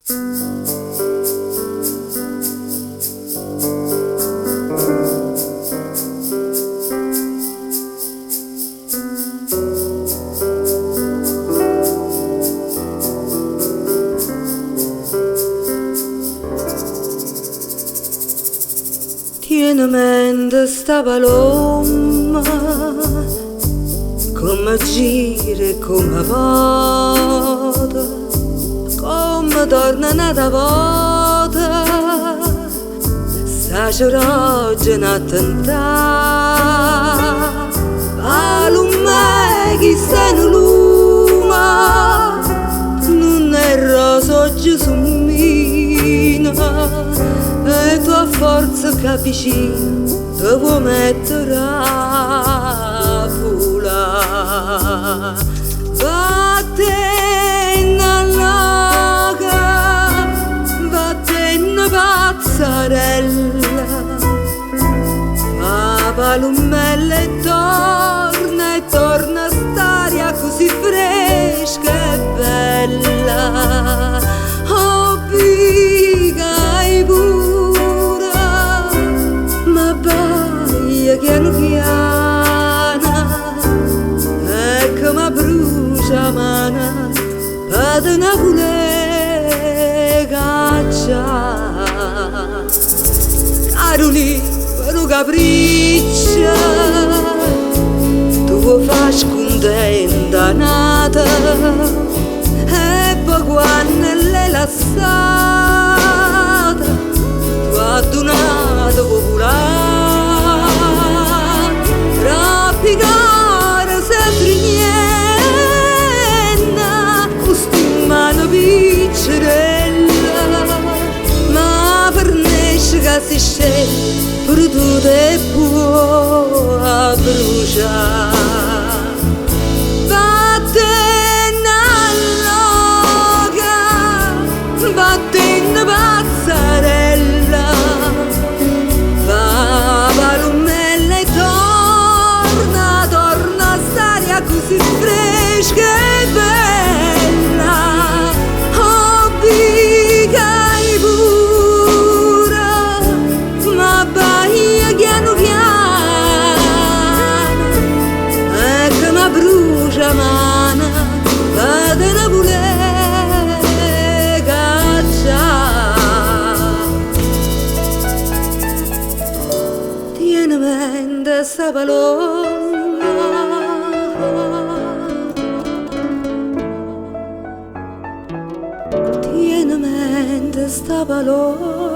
Tiene mente sta paloma, come gira e come vota, come torna nata volta, sa c'è a tentare, paloma chi se ne luma, non è rosa oggi su e tu a forza capisci te vuoi mettere a fula. Vattene all'aga, vattene pazzarella, fa palumella e torna st'aria così fresca e bella. Oh, pigai pura, ma vai piano piano, e che mi brucia mana, per una caccia. Caroli, per un capriccio, tu fai scontenta nata, e poi quando l'hai lasciata, tu hai donato popolare, rappicare sempre niente, costumano piccerella, ma per nesce che si scende, per tutto è buono bruciare. Vattene pazzarella, va palumella e torna st'aria così fresca e bella. Oh, pigai pura, ma vai piano piano, e che mi brucia mana, vattene pure. Tiene mente sta paloma, tiene mente sta paloma.